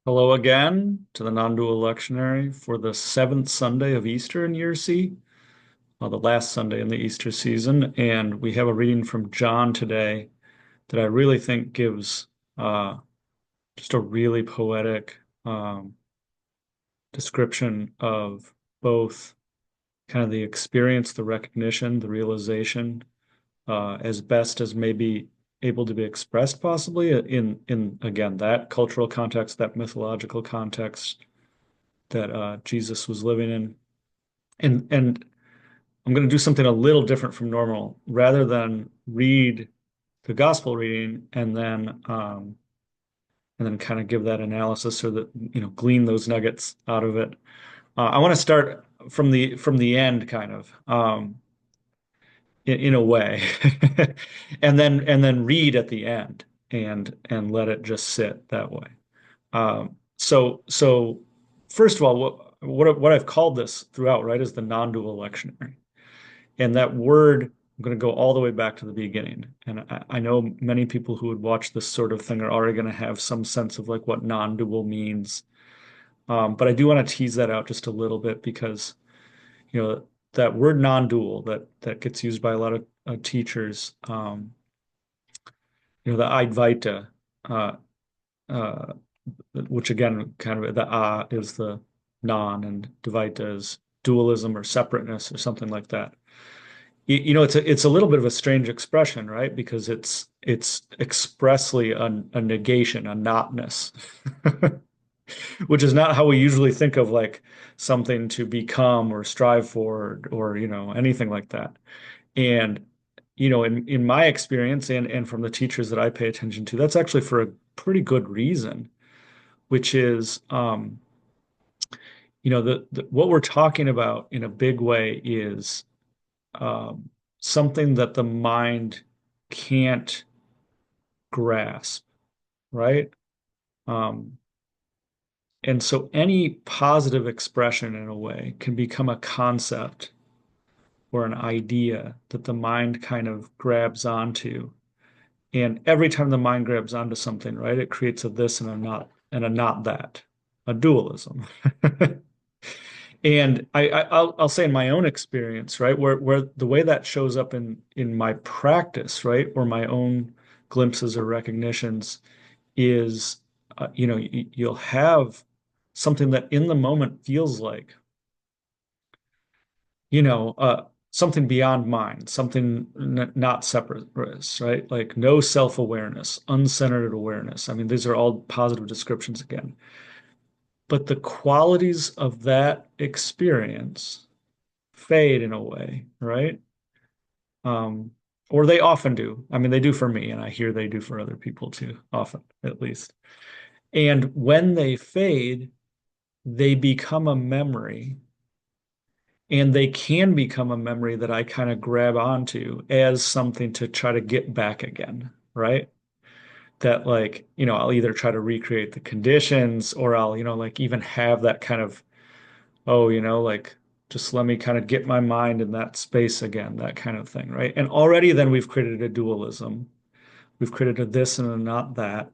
Hello again to the non-dual lectionary for the seventh Sunday of Easter in Year C, the last Sunday in the Easter season. And we have a reading from John today that I really think gives uh, just a really poetic description of both kind of the experience, the recognition, the realization, as best as maybe able to be expressed possibly in again that cultural context, that mythological context that Jesus was living in. And I'm going to do something a little different from normal. Rather than read the gospel reading and then kind of give that analysis or that glean those nuggets out of it. I want to start from the end, kind of in a way, and then read at the end and let it just sit that way. So first of all, what I've called this throughout, right, is the non-dual lectionary. And that word, I'm going to go all the way back to the beginning. And I know many people who would watch this sort of thing are already going to have some sense of like what non-dual means. But I do want to tease that out just a little bit because, that word non-dual that gets used by a lot of teachers, the Advaita, uh, uh, which again, kind of the is the non and Dvaita is dualism or separateness or something like that. It's a little bit of a strange expression, right? Because it's expressly a negation, a notness, which is not how we usually think of like something to become or strive for or anything like that. And in my experience and from the teachers that I pay attention to, that's actually for a pretty good reason, which is what we're talking about in a big way is um, something that the mind can't grasp, right? Um, and so any positive expression in a way can become a concept or an idea that the mind kind of grabs onto. And every time the mind grabs onto something, right, it creates a this and a not that, a dualism. And I'll say in my own experience, right, where the way that shows up in my practice, right, or my own glimpses or recognitions is, you'll have something that in the moment feels like, something beyond mind, something not separate, right? Like no self-awareness, uncentered awareness. I mean, these are all positive descriptions again. But the qualities of that experience fade in a way, right? Um, or they often do. I mean, they do for me, and I hear they do for other people too, often at least. And when they fade, they become a memory, and they can become a memory that I kind of grab onto as something to try to get back again, right? That like, I'll either try to recreate the conditions or I'll, like even have that kind of, oh, like just let me kind of get my mind in that space again, that kind of thing, right? And already then we've created a dualism. We've created a this and a not that.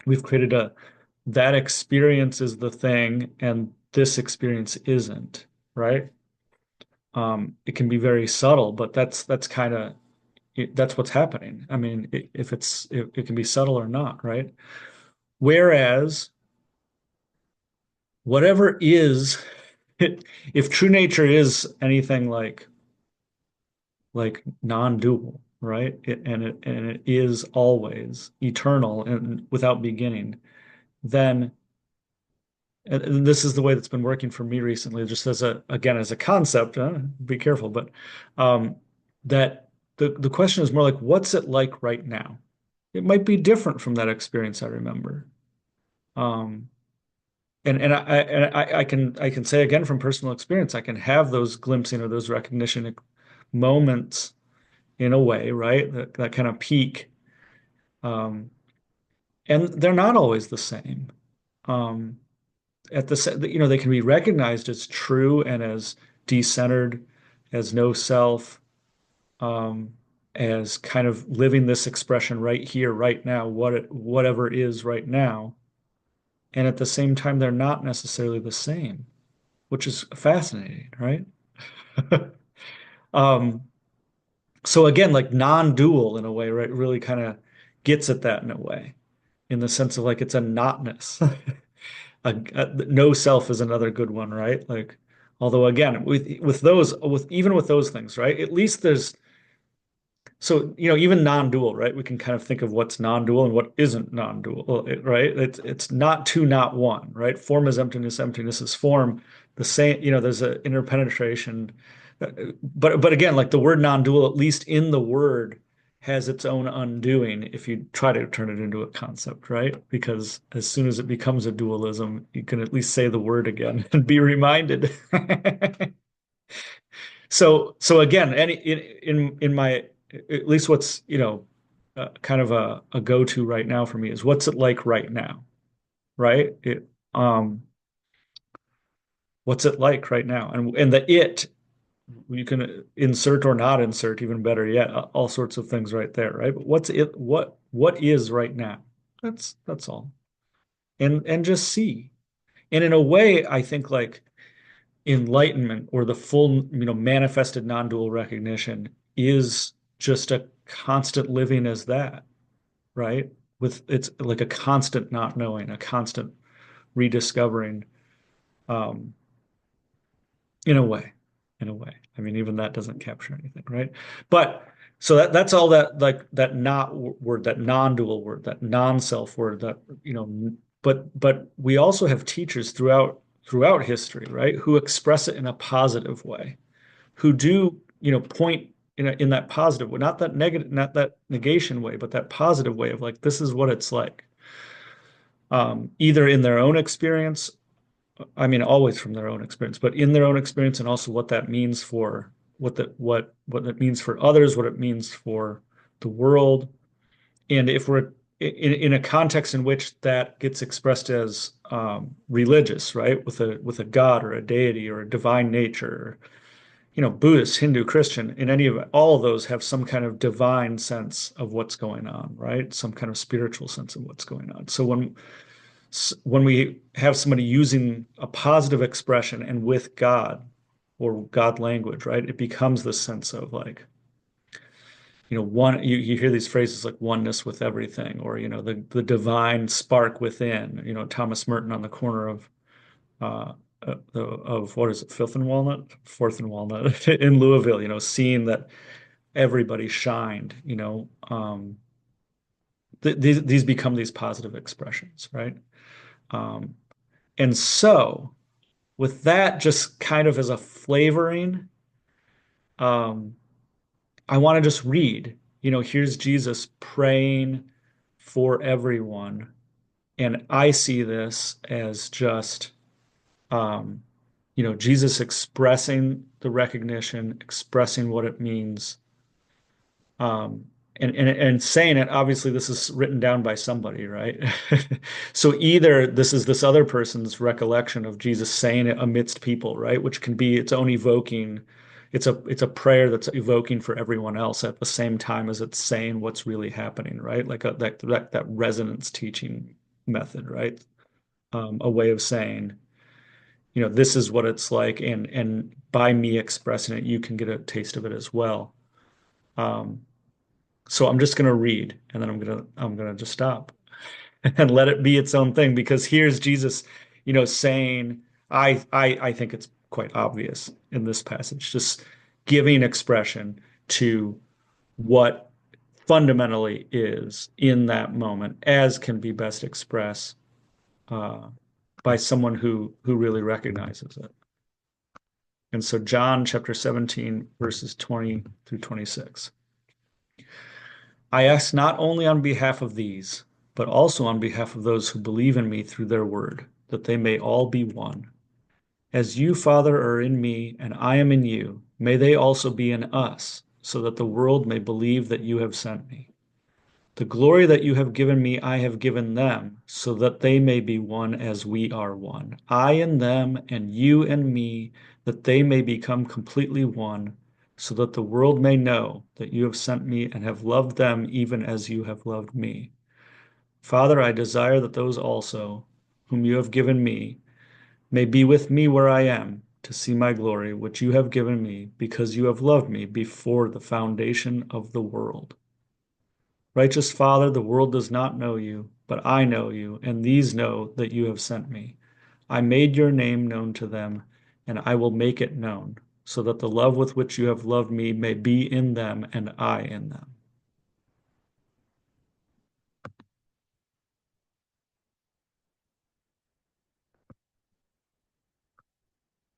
We've created a that experience is the thing and this experience isn't, right? It can be very subtle, but that's kind of that's what's happening. I mean, if it can be subtle or not, right? Whereas whatever is, if true nature is anything like non-dual, right? And it is always eternal and without beginning, then and this is the way that's been working for me recently, just as a again as a concept, be careful, but um that the question is more like what's it like right now? It might be different from that experience I remember. Um and I can say again from personal experience, I can have those glimpsing or those recognition moments in a way, right? That kind of peak. Um, and they're not always the same. Um, they can be recognized as true and as decentered, as no self, um, as kind of living this expression right here, right now, whatever is right now. and at the same time, they're not necessarily the same, which is fascinating, right? Um, so again, like non-dual in a way, right, really kind of gets at that in a way, in the sense of like it's a notness. No self is another good one, right? Like, although again, with those, with even with those things, right? At least there's so even non-dual, right? We can kind of think of what's non-dual and what isn't non-dual, right? It's not two, not one, right? Form is emptiness, emptiness is form. The same, there's an interpenetration, but again, like the word non-dual, at least in the word, has its own undoing if you try to turn it into a concept, right? Because as soon as it becomes a dualism, you can at least say the word again and be reminded. So again, in my at least what's kind of a go-to right now for me is what's it like right now, right? What's it like right now, and the it you can insert or not insert, even better yet, all sorts of things right there, right? But what's it? What is right now? That's all, and just see. And in a way, I think like enlightenment or the full, manifested non-dual recognition is just a constant living as that, right? With it's like a constant not knowing, a constant rediscovering, um, in a way, in a way. I mean, even that doesn't capture anything, right? But so that's all that like that not word, that non-dual word, that non-self word, that but we also have teachers throughout history, right, who express it in a positive way, who do, point in that positive way, not that negative, not that negation way, but that positive way of like, this is what it's like. Either in their own experience, I mean, always from their own experience, but in their own experience, and also what that means for what it means for others, what it means for the world, and if we're in a context in which that gets expressed as religious, right, with a god or a deity or a divine nature, Buddhist, Hindu, Christian, in any of it, all of those have some kind of divine sense of what's going on, right? Some kind of spiritual sense of what's going on. So when we have somebody using a positive expression and with God or God language, right, it becomes this sense of like, one, you hear these phrases like oneness with everything, or, the divine spark within, Thomas Merton on the corner uh, of what is it, Fifth and Walnut, Fourth and Walnut in Louisville, seeing that everybody shined, these become these positive expressions, right? Um, and so with that just kind of as a flavoring, um, I want to just read, here's Jesus praying for everyone. And I see this as just, um, Jesus expressing the recognition, expressing what it means, um, and saying it. Obviously, this is written down by somebody, right? So either this is this other person's recollection of Jesus saying it amidst people, right? Which can be its own evoking. It's a prayer that's evoking for everyone else at the same time as it's saying what's really happening, right? Like that resonance teaching method, right? A way of saying, this is what it's like, and by me expressing it, you can get a taste of it as well. Um, so I'm just gonna read, and then I'm gonna just stop and let it be its own thing, because here's Jesus, saying, I think it's quite obvious in this passage, just giving expression to what fundamentally is in that moment, as can be best expressed uh, by someone who really recognizes it. And so John chapter 17, verses 20 through 26. I ask not only on behalf of these, but also on behalf of those who believe in me through their word, that they may all be one. As you, Father, are in me, and I am in you, may they also be in us, so that the world may believe that you have sent me. The glory that you have given me, I have given them, so that they may be one as we are one. I and them, and you and me, that they may become completely one, so that the world may know that you have sent me and have loved them even as you have loved me. Father, I desire that those also, whom you have given me, may be with me where I am, to see my glory, which you have given me, because you have loved me before the foundation of the world. Righteous Father, the world does not know you, but I know you, and these know that you have sent me. I made your name known to them, and I will make it known, so that the love with which you have loved me may be in them and I in them.